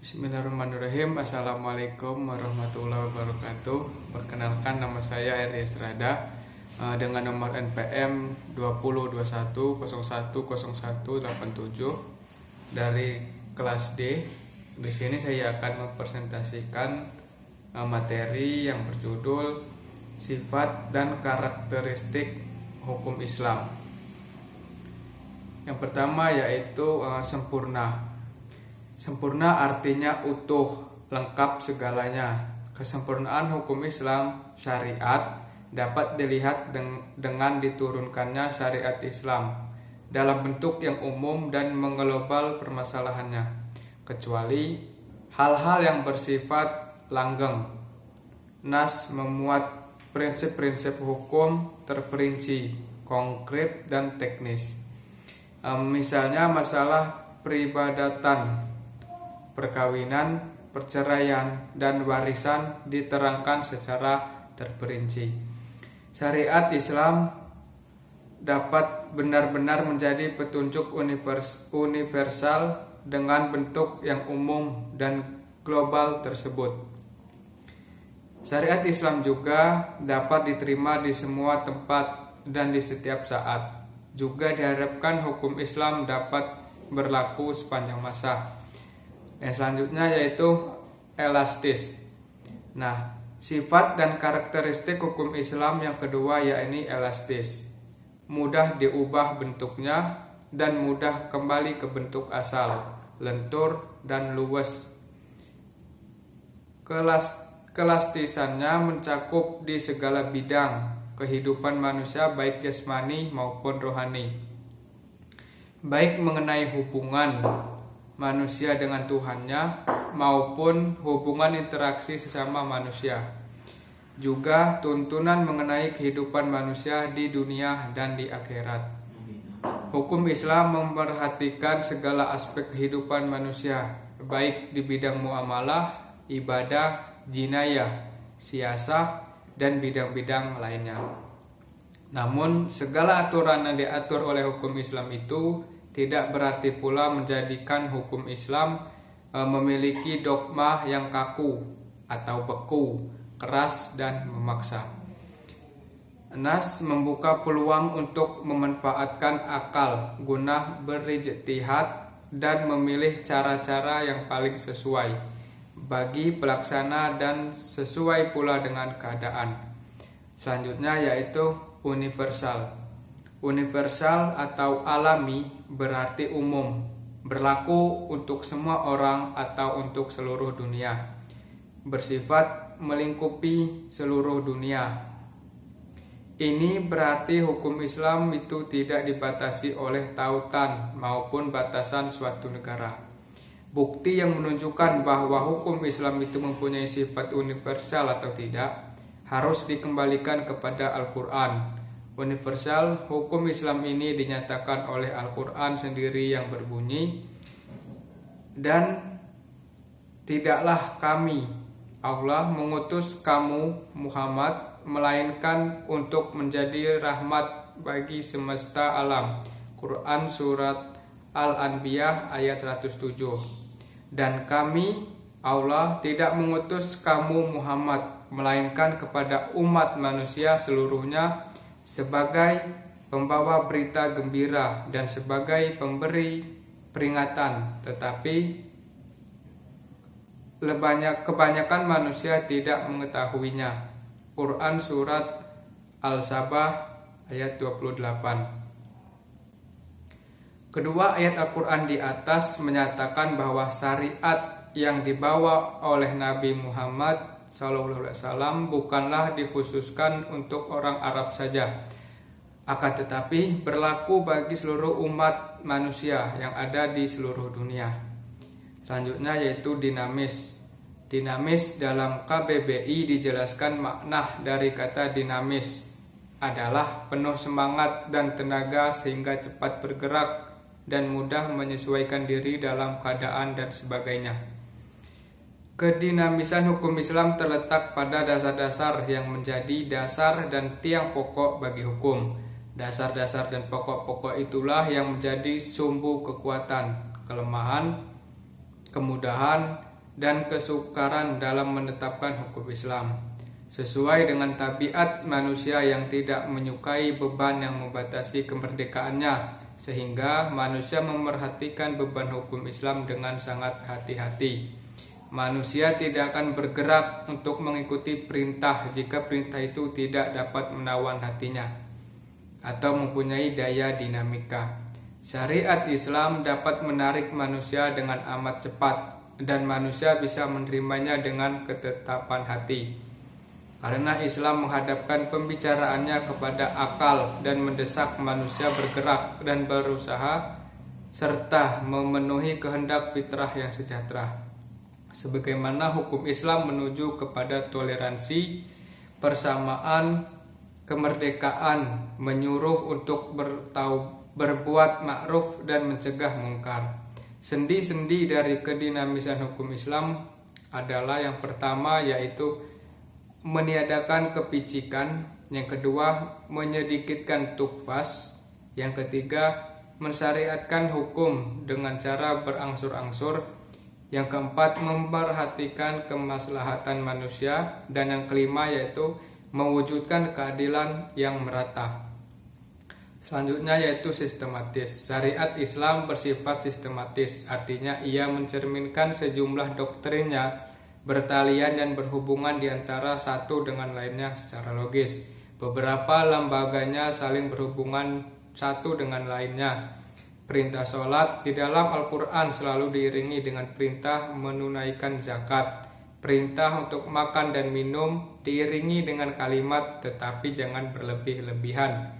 Bismillahirrahmanirrahim. Assalamualaikum warahmatullahi wabarakatuh. Perkenalkan, nama saya Eri Estrada dengan nomor NPM 2021010187 dari kelas D. Di sini saya akan mempresentasikan materi yang berjudul Sifat dan Karakteristik Hukum Islam. Yang pertama yaitu sempurna. Sempurna artinya utuh, lengkap segalanya. Kesempurnaan hukum Islam syariat dapat dilihat dengan diturunkannya syariat Islam dalam bentuk yang umum dan mengglobal permasalahannya, kecuali hal-hal yang bersifat langgeng. Nas memuat prinsip-prinsip hukum terperinci, konkret dan teknis. Misalnya masalah peribadatan, perkawinan, perceraian, dan warisan diterangkan secara terperinci. Syariat Islam dapat benar-benar menjadi petunjuk universal dengan bentuk yang umum dan global tersebut. Syariat Islam juga dapat diterima di semua tempat dan di setiap saat. Juga diharapkan hukum Islam dapat berlaku sepanjang masa. Yang selanjutnya yaitu elastis. Nah, sifat dan karakteristik hukum Islam yang kedua yakni elastis. Mudah diubah bentuknya dan mudah kembali ke bentuk asal, lentur dan luwes. Kelastisannya mencakup di segala bidang kehidupan manusia baik jasmani maupun rohani. Baik mengenai hubungan manusia dengan Tuhannya maupun hubungan interaksi sesama manusia. Juga tuntunan mengenai kehidupan manusia di dunia dan di akhirat. Hukum Islam memperhatikan segala aspek kehidupan manusia, baik di bidang muamalah, ibadah, jinayah, siasah, dan bidang-bidang lainnya. Namun, segala aturan yang diatur oleh hukum Islam itu tidak berarti pula menjadikan hukum Islam memiliki dogma yang kaku atau beku, keras dan memaksa. Nas membuka peluang untuk memanfaatkan akal guna berijtihad dan memilih cara-cara yang paling sesuai bagi pelaksana dan sesuai pula dengan keadaan. Selanjutnya yaitu universal. Universal atau alami berarti umum, berlaku untuk semua orang atau untuk seluruh dunia, bersifat melingkupi seluruh dunia. Ini berarti hukum Islam itu tidak dibatasi oleh tautan maupun batasan suatu negara. Bukti yang menunjukkan bahwa hukum Islam itu mempunyai sifat universal atau tidak harus dikembalikan kepada Al-Quran. Universal hukum Islam ini dinyatakan oleh Al-Quran sendiri yang berbunyi, dan tidaklah kami Allah mengutus kamu Muhammad melainkan untuk menjadi rahmat bagi semesta alam. Quran surat Al-Anbiya ayat 107. Dan kami Allah tidak mengutus kamu Muhammad melainkan kepada umat manusia seluruhnya sebagai pembawa berita gembira dan sebagai pemberi peringatan, tetapi kebanyakan manusia tidak mengetahuinya. Quran surat Al-Sabah ayat 28. Kedua ayat Al-Quran di atas menyatakan bahwa syariat yang dibawa oleh Nabi Muhammad SAW bukanlah dikhususkan untuk orang Arab saja, akan tetapi berlaku bagi seluruh umat manusia yang ada di seluruh dunia. Selanjutnya yaitu dinamis. Dinamis dalam KBBI dijelaskan makna dari kata dinamis adalah penuh semangat dan tenaga sehingga cepat bergerak dan mudah menyesuaikan diri dalam keadaan dan sebagainya. Kedinamisan hukum Islam terletak pada dasar-dasar yang menjadi dasar dan tiang pokok bagi hukum. Dasar-dasar dan pokok-pokok itulah yang menjadi sumbu kekuatan, kelemahan, kemudahan, dan kesukaran dalam menetapkan hukum Islam. Sesuai dengan tabiat manusia yang tidak menyukai beban yang membatasi kemerdekaannya, sehingga manusia memerhatikan beban hukum Islam dengan sangat hati-hati. Manusia tidak akan bergerak untuk mengikuti perintah jika perintah itu tidak dapat menawan hatinya atau mempunyai daya dinamika. Syariat Islam dapat menarik manusia dengan amat cepat, dan manusia bisa menerimanya dengan ketetapan hati. Karena Islam menghadapkan pembicaraannya kepada akal dan mendesak manusia bergerak dan berusaha serta memenuhi kehendak fitrah yang sejahtera. Sebagaimana hukum Islam menuju kepada toleransi, persamaan, kemerdekaan, menyuruh untuk berbuat ma'ruf dan mencegah mungkar. Sendi-sendi dari kedinamisan hukum Islam adalah yang pertama yaitu meniadakan kepicikan, yang kedua menyedikitkan tukfas, yang ketiga mensyariatkan hukum dengan cara berangsur-angsur, yang keempat memperhatikan kemaslahatan manusia, dan yang kelima yaitu mewujudkan keadilan yang merata. Selanjutnya yaitu sistematis. Syariat Islam bersifat sistematis, artinya ia mencerminkan sejumlah doktrinnya bertalian dan berhubungan di antara satu dengan lainnya secara logis. Beberapa lembaganya saling berhubungan satu dengan lainnya. Perintah sholat di dalam Al-Quran selalu diiringi dengan perintah menunaikan zakat. Perintah untuk makan dan minum diiringi dengan kalimat tetapi jangan berlebih-lebihan.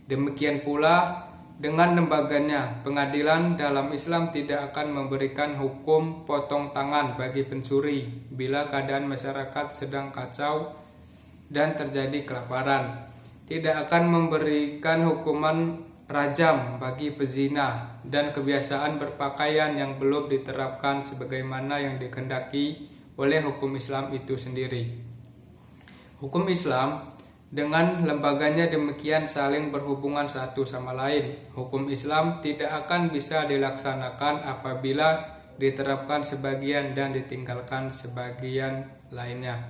Demikian pula dengan lembaganya, pengadilan dalam Islam tidak akan memberikan hukum potong tangan bagi pencuri bila keadaan masyarakat sedang kacau dan terjadi kelaparan. Tidak akan memberikan hukuman rajam bagi pezina dan kebiasaan berpakaian yang belum diterapkan sebagaimana yang dikehendaki oleh hukum Islam itu sendiri. Hukum Islam dengan lembaganya demikian saling berhubungan satu sama lain. Hukum Islam tidak akan bisa dilaksanakan apabila diterapkan sebagian dan ditinggalkan sebagian lainnya.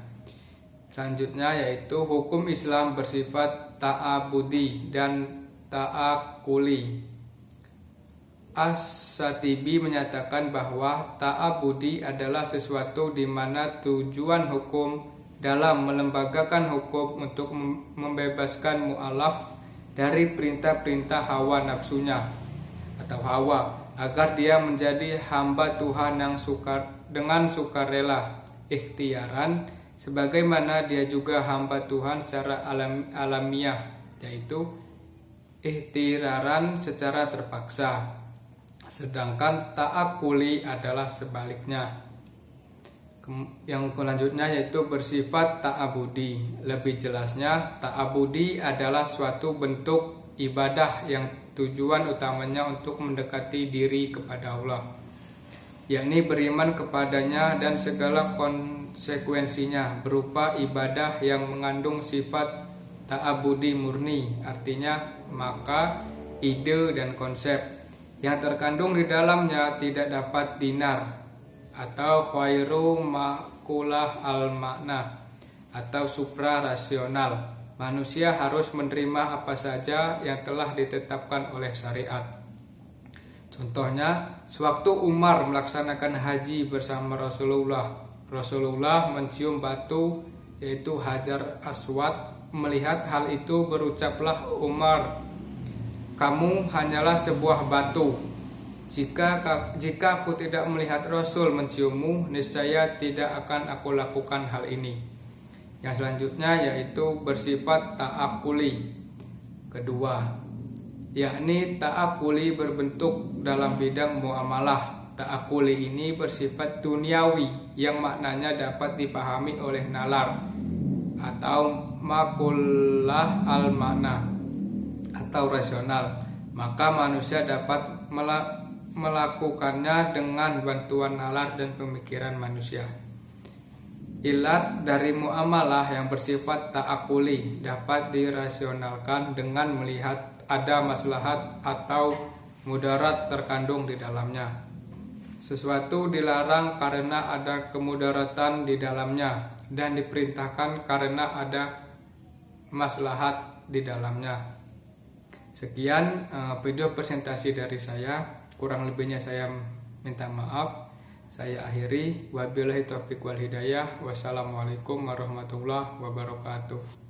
Selanjutnya yaitu hukum Islam bersifat ta'abudi dan ta'akuli. As-Satibi menyatakan bahwa ta'abudi adalah sesuatu di mana tujuan hukum dalam melembagakan hukum untuk membebaskan mu'alaf dari perintah-perintah hawa nafsunya atau hawa, agar dia menjadi hamba Tuhan yang dengan sukarela, ikhtiaran, sebagaimana dia juga hamba Tuhan secara alamiah, yaitu ihtiraran secara terpaksa. Sedangkan ta'akuli adalah sebaliknya. Yang selanjutnya yaitu bersifat ta'abudi. Lebih jelasnya, ta'abudi adalah suatu bentuk ibadah yang tujuan utamanya untuk mendekati diri kepada Allah, yakni beriman kepadanya dan segala konsekuensinya berupa ibadah yang mengandung sifat ta'abudi murni, artinya maka ide dan konsep yang terkandung di dalamnya tidak dapat dinar atau khairu makulah al-makna atau supra rasional. Manusia harus menerima apa saja yang telah ditetapkan oleh syariat. Contohnya, sewaktu Umar melaksanakan haji bersama Rasulullah mencium batu yaitu Hajar Aswad. Melihat hal itu berucaplah Umar, "Kamu hanyalah sebuah batu. Jika aku tidak melihat Rasul menciummu, niscaya tidak akan aku lakukan hal ini." Yang selanjutnya yaitu bersifat ta'akuli. Kedua, yakni ta'akuli berbentuk dalam bidang muamalah. Ta'akuli ini bersifat duniawi yang maknanya dapat dipahami oleh nalar atau makulah al-makna atau rasional. Maka manusia dapat melakukannya dengan bantuan nalar dan pemikiran manusia. Ilat dari muamalah yang bersifat ta'akuli dapat dirasionalkan dengan melihat ada maslahat atau mudarat terkandung di dalamnya. Sesuatu dilarang karena ada kemudaratan di dalamnya dan diperintahkan karena ada maslahat di dalamnya. Sekian video presentasi dari saya. Kurang lebihnya saya minta maaf. Saya akhiri. Wabillahi taufiq wal hidayah. Wassalamualaikum warahmatullahi wabarakatuh.